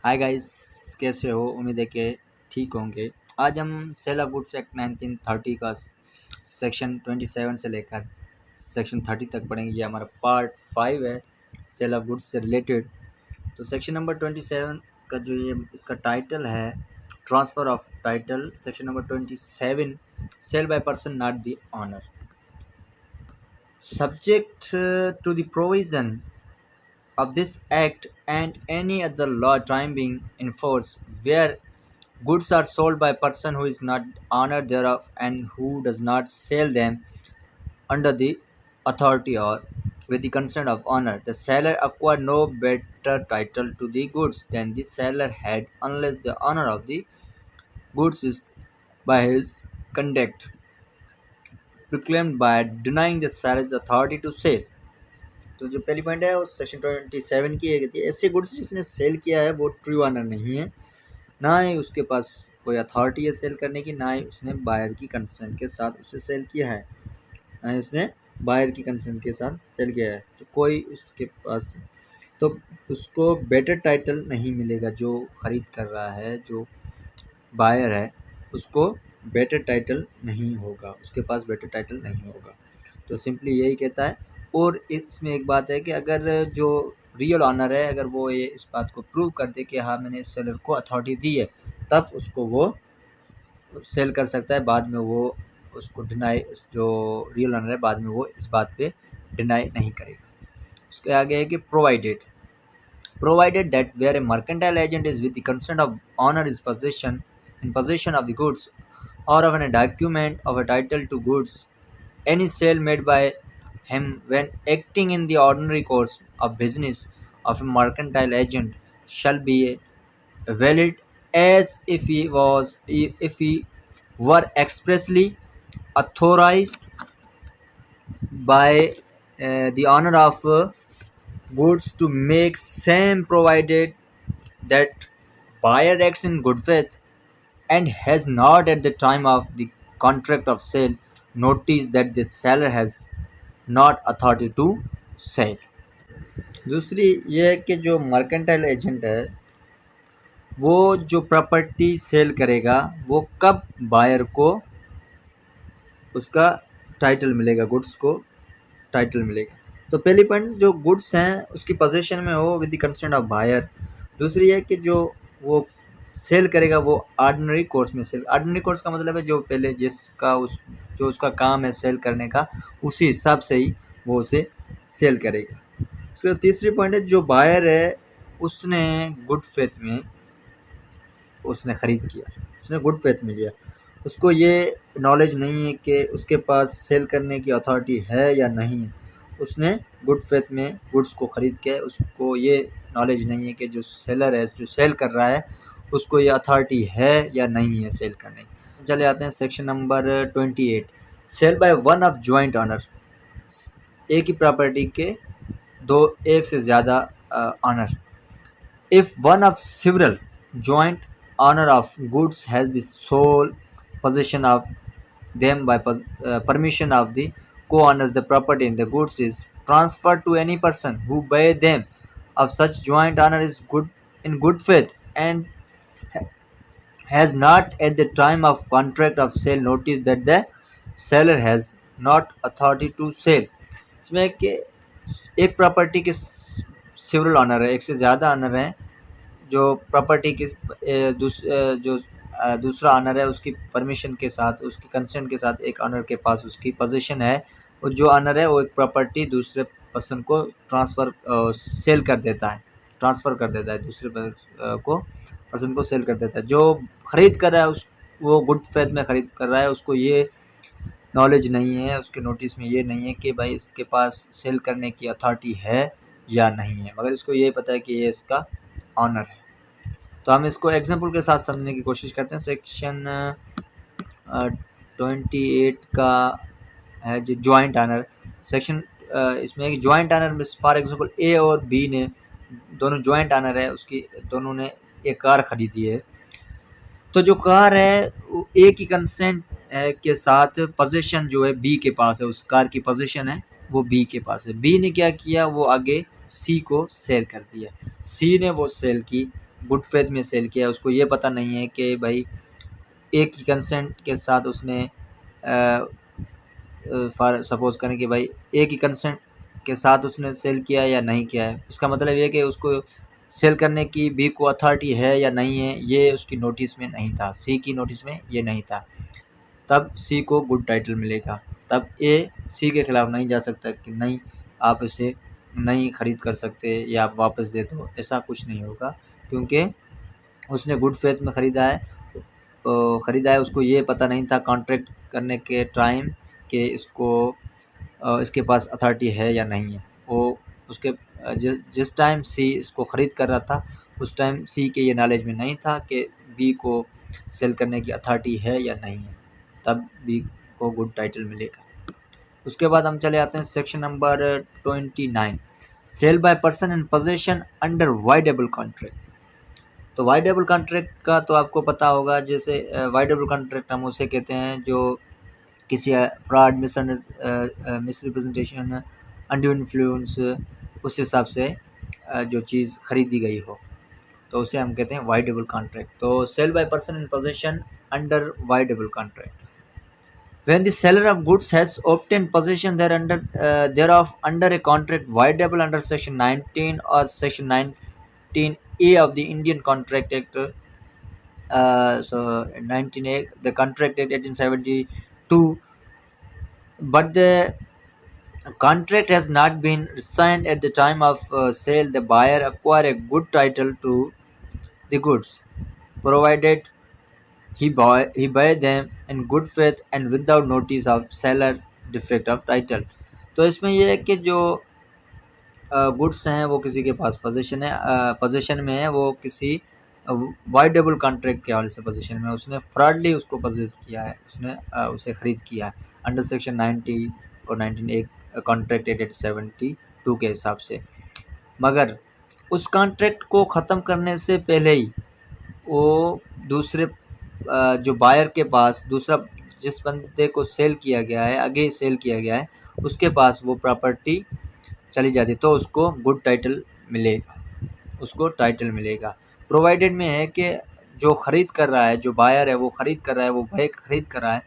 Hi guys, कैसे हो? उम्मीद है कि ठीक होंगे। आज हम सेल ऑफ गुड्स एक्ट 1930 का सेक्शन 27 से लेकर सेक्शन 30 तक पढ़ेंगे। ये हमारा पार्ट 5 है सेल ऑफ गुड्स से रिलेटेड। तो सेक्शन नंबर 27 का जो ये इसका टाइटल है transfer of title. Section number 27 sale by person not the owner, subject to the provision of this act and any other law time being enforced where goods are sold by a person who is not owner thereof and who does not sell them under the authority or with the consent of owner, the seller acquire no better title to the goods than the seller had unless the owner of the goods is by his conduct proclaimed by denying the seller's authority to sell. तो जो पहली point है उस section 27 की है, कहती है ऐसे गुड्स जिसने सेल किया है वो ट्रू ऑनर नहीं है, ना ही उसके पास कोई अथॉरिटी है सेल करने की, ना ही उसने बायर की कंसेंट के साथ उसे सेल किया है, ना ही उसने बायर की कंसेंट के साथ सेल किया है, तो कोई उसके पास तो उसको बेटर टाइटल नहीं मिलेगा। जो ख़रीद कर रहा है, जो बायर है, उसको बेटर टाइटल नहीं होगा, उसके पास बेटर टाइटल नहीं होगा। तो सिंपली यही कहता है। और इसमें एक बात है कि अगर जो रियल ऑनर है, अगर वो ये इस बात को प्रूव कर दे कि हाँ मैंने सेलर को अथॉरिटी दी है, तब उसको वो सेल कर सकता है। बाद में वो उसको डिनाई, जो रियल ऑनर है, बाद में वो इस बात पे डिनाई नहीं करेगा। उसके आगे है कि provided that where a mercantile agent is with the consent of owner is in possession of the goods or of a document of a title to goods, any sale made by him when acting in the ordinary course of business of a mercantile agent shall be valid as if he were expressly authorized by the owner of goods to make same, provided that buyer acts in good faith and has not at the time of the contract of sale noticed that the seller has not authority to sell। दूसरी ये है कि जो mercantile agent है वो जो property cell करेगा वो कब बायर को उसका टाइटल मिलेगा, गुड्स को टाइटल मिलेगा। तो पहली पॉइंट, जो गुड्स हैं उसकी पोजीशन में हो with the consent of buyer. दूसरी है कि जो वो सेल करेगा वो ऑर्डिनरी कोर्स में सेल। ऑर्डिनरी कोर्स का मतलब है जो पहले जिसका जो उसका काम है सेल करने का, उसी हिसाब से ही वो उसे सेल करेगा। उसके तीसरी पॉइंट है जो बायर है उसने गुड फेथ में उसने ख़रीद किया, उसने गुड फेथ में लिया, उसको ये नॉलेज नहीं है कि उसके पास सेल करने की अथॉरिटी है या नहीं है। उसने गुड फेथ में गुड्स को ख़रीद के उसको ये नॉलेज नहीं है कि जो सेलर है, जो सेल कर रहा है, उसको ये अथॉरिटी है या नहीं है सेल करने की। चले आते हैं section number 28, sale by one of joint owner. एक ही प्रॉपर्टी के एक से ज़्यादा owner. If one of several joint owner of goods has the sole possession of them by permission of the co-owners, the property in the goods is transferred to any person who by them of such joint owner is good in good faith and has not at the time of contract of sale noticed that the seller has not authority to sell। इसमें कि एक property के several honour है, एक से ज़्यादा honour हैं, जो प्रॉपर्टी की दूसरा ऑनर है उसकी परमिशन के साथ, उसकी कंसेंट के साथ एक ऑनर के पास उसकी पोजीशन है, और जो ऑनर है वो एक प्रॉपर्टी दूसरे पर्सन को सेल कर देता है, ट्रांसफ़र कर देता है, दूसरे पर्सन को सेल कर देता है। जो ख़रीद कर रहा है वो गुड फेथ में ख़रीद कर रहा है, उसको ये नॉलेज नहीं है, उसके नोटिस में ये नहीं है कि भाई इसके पास सेल करने की अथॉरिटी है या नहीं है, मगर इसको ये पता है कि ये इसका ऑनर है। तो हम इसको एग्जाम्पल के साथ समझने की कोशिश करते हैं। सेक्शन 28 का है जो जॉइंट ऑनर सेक्शन। इसमें जॉइंट ऑनर में फॉर एग्जांपल ए और बी ने दोनों जॉइंट ऑनर है, उसकी दोनों ने एक कार ख़रीदी है। तो जो कार है वो ए की कंसेंट के साथ पोजीशन जो है बी के पास है, उस कार की पोजीशन है वो बी के पास है। बी ने क्या किया, वो आगे सी को सेल कर दिया। सी ने वो सेल की गुड फेथ में सेल किया, उसको ये पता नहीं है कि भाई एक ही कंसेंट के साथ उसने फॉर सपोज करें कि भाई एक ही कंसेंट के साथ उसने सेल किया या नहीं किया है। इसका मतलब ये कि उसको सेल करने की बी को अथॉरिटी है या नहीं है, ये उसकी नोटिस में नहीं था, सी की नोटिस में ये नहीं था। तब सी को गुड टाइटल मिलेगा। तब ए सी के खिलाफ नहीं जा सकता कि नहीं आप इसे नहीं खरीद कर सकते या आप वापस दे दो, ऐसा कुछ नहीं होगा, क्योंकि उसने गुड फेथ में ख़रीदा है। उसको ये पता नहीं था कॉन्ट्रैक्ट करने के टाइम कि इसके पास अथॉरिटी है या नहीं है। वो उसके जिस टाइम सी इसको ख़रीद कर रहा था उस टाइम सी के ये नॉलेज में नहीं था कि बी को सेल करने की अथॉरिटी है या नहीं है, तब बी को गुड टाइटल मिलेगा। उसके बाद हम चले आते हैं section number 29, sale by person in possession under voidable contract. तो वाइडेबल कॉन्ट्रैक्ट का तो आपको पता होगा, जैसे वाइडेबल कॉन्ट्रैक्ट हम उसे कहते हैं जो किसी फ्रॉड, मिसरिप्रेजेंटेशन, अनड्यू इन्फ्लुएंस, उस हिसाब से जो चीज़ खरीदी गई हो, तो उसे हम कहते हैं वाइडेबल कॉन्ट्रैक्ट। तो sale by person in possession under voidable contract, when the seller of goods has obtained possession thereof under a contract voidable under section 19 or section 19A of the Indian Contract Act, so 19A, the Contract Act 1872, but the contract has not been signed at the time of sale, the buyer acquire a good title to the goods, provided he buy them in good faith and without notice of seller defect of title। तो इसमें यह है कि जो goods हैं वो किसी के पास पोजीशन में है, वो किसी वाइडेबल कॉन्ट्रैक्ट के हवाले से पोजीशन में, उसने फ्रॉडली उसको पोजेस किया है, उसने उसे खरीद किया है अंडर सेक्शन 90 और 19 कॉन्ट्रैक्ट एट 72 के हिसाब से, मगर उस कॉन्ट्रैक्ट को ख़त्म करने से पहले ही वो दूसरे जो बायर के पास, दूसरा जिस बंदे को सेल किया गया है, आगे सेल किया गया है, उसके पास वो प्रॉपर्टी चली जाती, तो उसको गुड टाइटल मिलेगा, उसको टाइटल मिलेगा। प्रोवाइडेड में है कि जो ख़रीद कर रहा है, जो बायर है वो ख़रीद कर रहा है, वो भाई खरीद कर रहा है,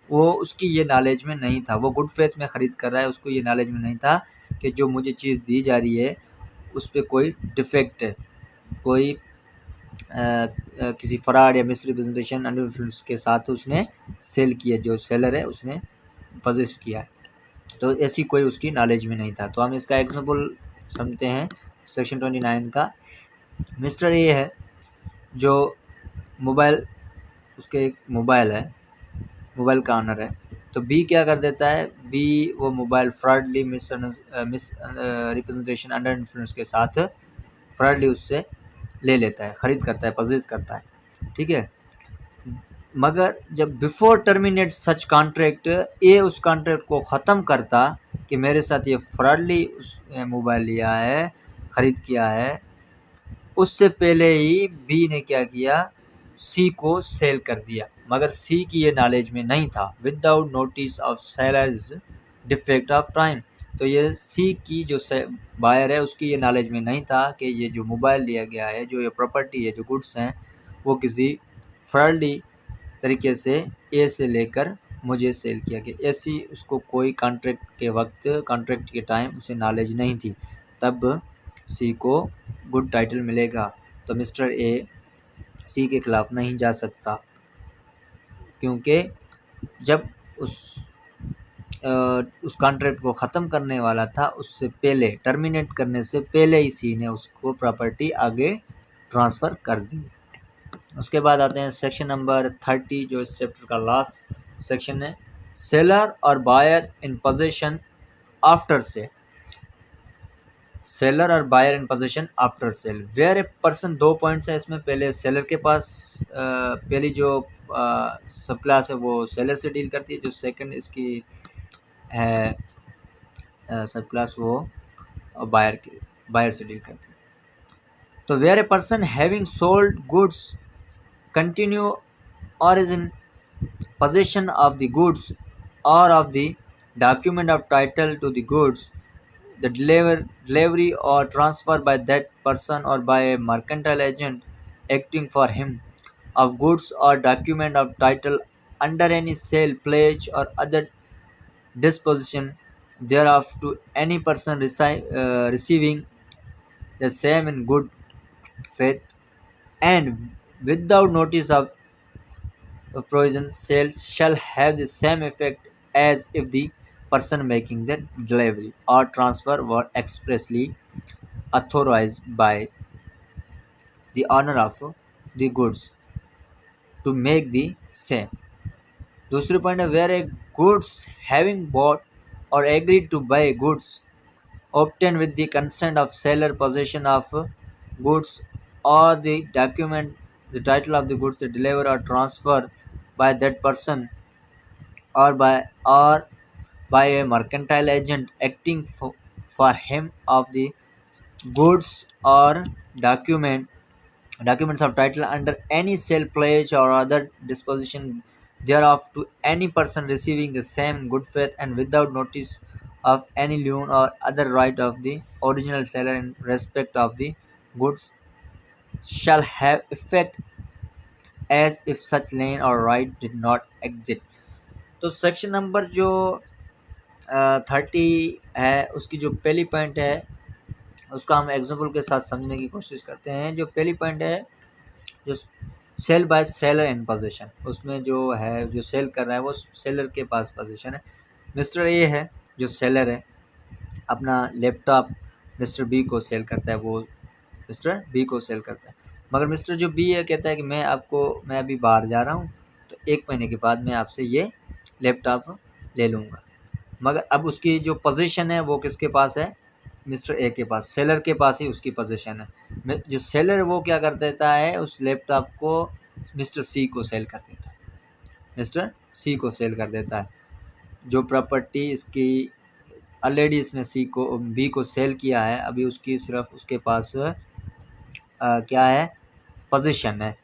वो उसकी ये नॉलेज में नहीं था, वो गुड फेथ में ख़रीद कर रहा है, उसको ये नॉलेज में नहीं था कि जो मुझे चीज़ दी जा रही है उस पर कोई डिफेक्ट है, कोई किसी फ्रॉड या मिसरिप्रेजेंटेशन, अंडर इन्फ्लुएंस के साथ उसने सेल किया, जो सेलर है उसने पोजेस किया है, तो ऐसी कोई उसकी नॉलेज में नहीं था। तो हम इसका एग्जांपल समझते हैं सेक्शन 29 का। मिस्टर ए है जो मोबाइल, उसके एक मोबाइल है, मोबाइल का ऑनर है, तो बी क्या कर देता है, बी वो मोबाइल फ्रॉडली मिस रिप्रेजेंटेशन अंडर इन्फ्लुएंस के साथ फ्रॉडली उससे ले लेता है, ख़रीद करता है, पोजेस करता है, ठीक है। मगर जब बिफोर टर्मिनेट सच कॉन्ट्रैक्ट, ए उस कॉन्ट्रैक्ट को ख़त्म करता कि मेरे साथ ये फ्रॉडली उस मोबाइल लिया है, ख़रीद किया है, उससे पहले ही बी ने क्या किया, सी को सेल कर दिया, मगर सी की ये नॉलेज में नहीं था, without notice of sellers defect of time. तो ये सी की जो बायर है उसकी ये नॉलेज में नहीं था कि ये जो मोबाइल लिया गया है, जो ये प्रॉपर्टी है, जो गुड्स हैं, वो किसी फ्रॉडली तरीके से ए से लेकर मुझे सेल किया गया, ऐसी उसको कोई कॉन्ट्रैक्ट के वक्त, कॉन्ट्रैक्ट के टाइम उसे नॉलेज नहीं थी, तब सी को गुड टाइटल मिलेगा। तो मिस्टर ए सी के खिलाफ नहीं जा सकता, क्योंकि जब उस कॉन्ट्रैक्ट को ख़त्म करने वाला था उससे पहले, टर्मिनेट करने से पहले ही सी ने उसको प्रॉपर्टी आगे ट्रांसफ़र कर दी। उसके बाद आते हैं सेक्शन नंबर 30, जो इस चैप्टर का लास्ट सेक्शन है, सेलर और buyer in position after sale. Seller और buyer in position after sale, where a person, दो पॉइंट्स हैं इसमें। पहले सेलर के पास पहली जो सब क्लास है वो सेलर से डील करती है, जो सेकंड इसकी है सब क्लास वो बायर से डील करती है। तो where a person having sold goods continue और is in possession of the goods or of the document of title to the goods, the delivery or transfer by that person or by a mercantile agent acting for him of goods or document of title under any sale, pledge, or other disposition thereof to any person receiving the same in good faith and without notice of provision, sales shall have the same effect as if the person making the delivery or transfer were expressly authorized by the owner of the goods to make the same. दूसरे point है where a goods having bought or agreed to buy goods obtained with the consent of seller possession of goods or the document the title of the goods the deliver or transfer by that person or by a mercantile agent acting for him of the goods or documents of title under any sale, pledge, or other disposition thereof to any person receiving the same in good faith and without notice of any loan or other right of the original seller in respect of the goods shall have effect as if such lien or right did not exist. तो section number जो 30 है उसकी जो पहली point है उसका हम example के साथ समझने की कोशिश करते हैं। जो पहली पॉइंट है जो sale by seller in position, उसमें जो है जो सेल कर रहा है वो सेलर के पास पोजीशन है। मिस्टर ए है जो सेलर है, अपना लैपटॉप मिस्टर बी को सेल करता है, वो मिस्टर बी को सेल करता है। मगर मिस्टर जो बी है कहता है कि मैं अभी बाहर जा रहा हूँ तो 1 महीने के बाद मैं आपसे ये लैपटॉप ले लूँगा। मगर अब उसकी जो पोजीशन है वो किसके पास है? मिस्टर ए के पास, सेलर के पास ही उसकी पोजीशन है। जो सेलर वो क्या कर देता है, उस लैपटॉप को मिस्टर सी को सेल कर देता है, मिस्टर सी को सेल कर देता है। जो प्रॉपर्टी इसकी ऑलरेडी इसने बी को सेल किया है, अभी उसकी सिर्फ उसके पास क्या है, पोजीशन है।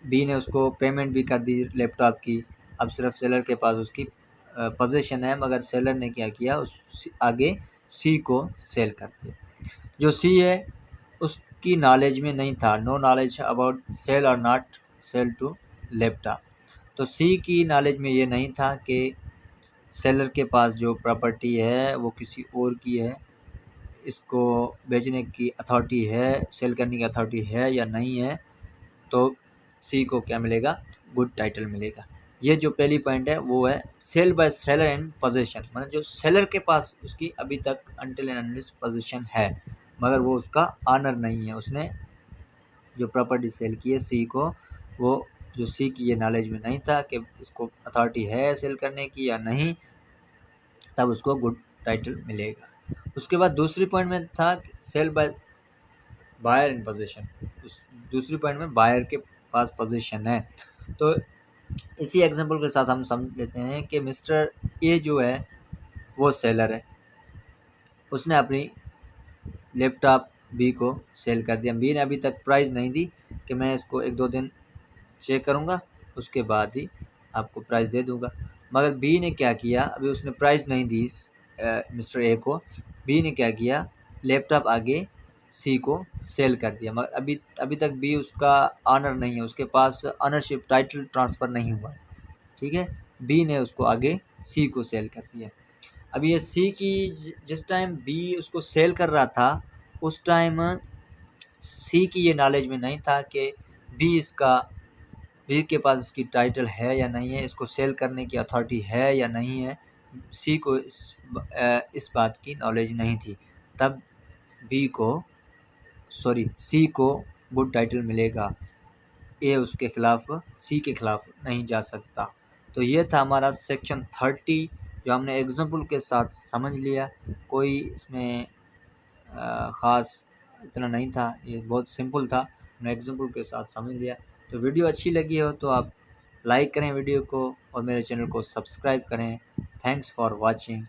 बी ने उसको पेमेंट भी कर दी लैपटॉप की, अब सिर्फ सेलर के पास उसकी पोजीशन है। मगर सेलर ने क्या किया, उस आगे सी को सेल कर दिया। जो सी है उसकी नॉलेज में नहीं था, नो नॉलेज अबाउट सेल और नॉट सेल टू लैपटॉप। तो सी की नॉलेज में ये नहीं था कि सेलर के पास जो प्रॉपर्टी है वो किसी और की है, इसको बेचने की अथॉरिटी है, सेल करने की अथॉरिटी है या नहीं है। तो सी को क्या मिलेगा, गुड टाइटल मिलेगा। ये जो पहली पॉइंट है वो है sale by seller in position, मतलब जो सेलर के पास उसकी अभी तक अनटिल एंड अनलेस पोजीशन है मगर वो उसका ऑनर नहीं है। उसने जो प्रॉपर्टी सेल की है सी को, वो जो सी की ये नॉलेज में नहीं था कि इसको अथॉरिटी है सेल करने की या नहीं, तब उसको गुड टाइटल मिलेगा। उसके बाद दूसरी पॉइंट में था sale by buyer in position, उस दूसरी पॉइंट में बायर के पास पोजीशन है। तो इसी एग्जांपल के साथ हम समझ लेते हैं कि मिस्टर ए जो है वो सेलर है, उसने अपनी लैपटॉप बी को सेल कर दिया। बी ने अभी तक प्राइस नहीं दी कि मैं इसको 1-2 दिन चेक करूँगा उसके बाद ही आपको प्राइस दे दूँगा। मगर बी ने क्या किया, अभी उसने प्राइस नहीं दी मिस्टर ए को, बी ने क्या किया, लैपटॉप आगे सी को सेल कर दिया। मगर अभी तक बी उसका ऑनर नहीं है, उसके पास ऑनरशिप टाइटल ट्रांसफ़र नहीं हुआ है, ठीक है। बी ने उसको आगे सी को सेल कर दिया। अब ये सी की जिस टाइम बी उसको सेल कर रहा था उस टाइम सी की ये नॉलेज में नहीं था कि बी के पास इसकी टाइटल है या नहीं है, इसको सेल करने की अथॉरिटी है या नहीं है। सी को इस बात की नॉलेज नहीं थी, तब सी को गुड टाइटल मिलेगा। ए उसके खिलाफ, सी के खिलाफ नहीं जा सकता। तो ये था हमारा सेक्शन 30 जो हमने एग्जाम्पल के साथ समझ लिया। कोई इसमें ख़ास इतना नहीं था, ये बहुत सिंपल था, हमने एग्जाम्पल के साथ समझ लिया। तो वीडियो अच्छी लगी हो तो आप लाइक करें वीडियो को और मेरे चैनल को सब्सक्राइब करें। Thanks for watching.